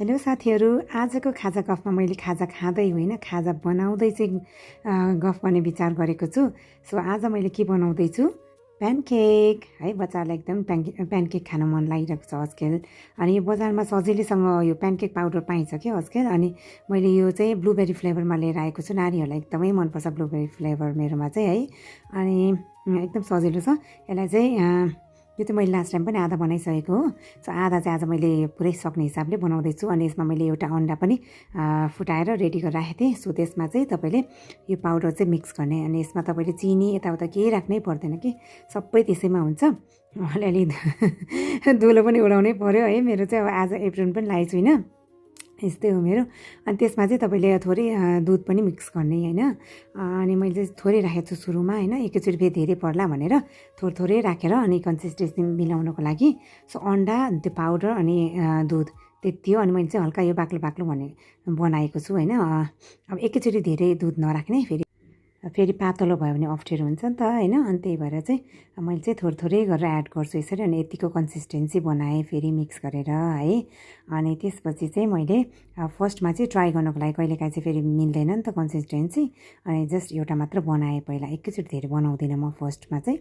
Hello साथीहरू, आजको खाजा गफमा मैले खाजा खाँदै होइन खाजा बनाउँदै चाहिँ गफ गर्ने विचार गरेको छु। सो आज मैले के बनाउँदैछु, प्यानकेक है। बच्चालाई एकदम प्यानकेक खान मन लागिरहेको छ आजकल। अनि यो बजारमा सजिलैसँग यो प्यानकेक पाउडर पाइन्छ क्या आजकल। अनि मैले यो चाहिँ ब्लुबेरी फ्लेभरमा लिएर आएको छु। नानीहरूलाई एकदमै मनपर्छ ब्लुबेरी फ्लेभर मेरोमा चाहिँ है। अनि एकदम सजिलो छ। यसलाई चाहिँ यो चाहिँ मैले लास्ट टाइम पनि आधा बनाइसकेको हो। सो आधा चाहिँ आज मैले पुरै सक्ने हिसाबले बनाउँदैछु। अनि यसमा मैले एउटा अन्डा पनि फुटाएर रेडी गरेर राखेको थिएँ। सो त्यसमा चाहिँ तपाईँले यो पाउडर चाहिँ मिक्स गर्ने। अनि यसमा तपाईँले चिनी यताउता केही राख्नै पर्दैन कि सबै त्यसैमा हुन्छ। अलिअलि धुलो पनि उडाउनै पर्यो है। मेरो चाहिँ अब आज एप्रिन पनि लगाएको छुइनँ, यस्तै हो मेरो। अनि त्यसमा चाहिँ तपाईँले थोरै दुध पनि मिक्स गर्ने होइन। अनि मैले चाहिँ थोरै राखेको छु सुरुमा होइन, एकैचोटि फेरि धेरै पर्ला भनेर थोरै राखेर अनि कन्सिस्टेन्सी मिलाउनको लागि। सो अन्डा, त्यो पाउडर अनि दुध त्यति हो। अनि मैले चाहिँ हल्का यो बाक्लो बाक्लो बनाएको छु होइन। अब एकैचोटि धेरै दुध नराख्ने, फेरि पातलो भयो भने अप्ठ्यारो हुन्छ नि त होइन। अनि त्यही भएर चाहिँ मैले चाहिँ थोरै गरेर एड गर्छु यसरी। अनि यतिको कन्सिस्टेन्सी बनाएँ फेरि मिक्स गरेर है। अनि त्यसपछि चाहिँ मैले फर्स्टमा चाहिँ ट्राई गर्नको लागि कहिलेकाहीँ चाहिँ फेरि मिल्दैन नि त कन्सिस्टेन्सी। अनि जस्ट एउटा मात्र बनाएँ पहिला, एकैचोटि धेरै बनाउँदिनँ म फर्स्टमा चाहिँ।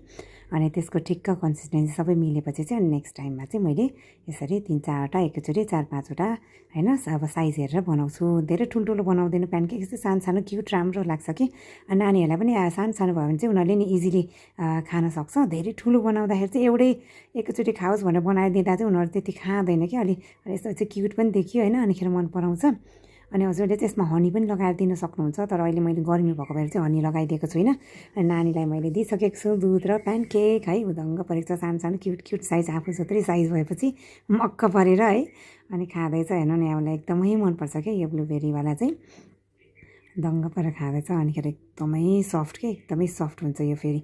अनि त्यसको ठिक्क कन्सिस्टेन्सी सबै मिलेपछि चाहिँ अनि नेक्स्ट टाइममा चाहिँ मैले यसरी 3-4वटा एकैचोटि 4-5वटा होइन अब साइज हेरेर बनाउँछु। धेरै ठुल्ठुलो बनाउँदिनँ प्यानकेक, यस्तै सानो सानो क्युट राम्रो लाग्छ कि। नानीहरूलाई पनि सानो सानो भयो भने चाहिँ उनीहरूले नि इजिली खान सक्छ। धेरै ठुलो बनाउँदाखेरि चाहिँ एउटै एकैचोटि खाओस् भनेर बनाइदिँदा चाहिँ उनीहरू त्यति खाँदैन कि। अलि यस्तो चाहिँ क्युट पनि देखियो होइन, अनिखेर मन पराउँछ। अनि हजुरले चाहिँ यसमा हनी पनि लगाएर दिन सक्नुहुन्छ, तर अहिले मैले गर्मी भएको भएर चाहिँ हनी लगाइदिएको छुइनँ। अनि नानीलाई मैले दिइसकेको छु दुध र प्यानकेक है। उदङ्ग परेको छ, सानो सानो क्युट साइज, आफू जत्रै साइज भएपछि मक्क परेर है। अनि खाँदैछ हेर्नु नि, उसलाई एकदमै मनपर्छ क्या यो ब्लुबेरीवाला चाहिँ। दङ्ग परेर खाँदैछ। अनिखेर एकदमै सफ्ट के, एकदमै सफ्ट हुन्छ यो फेरि।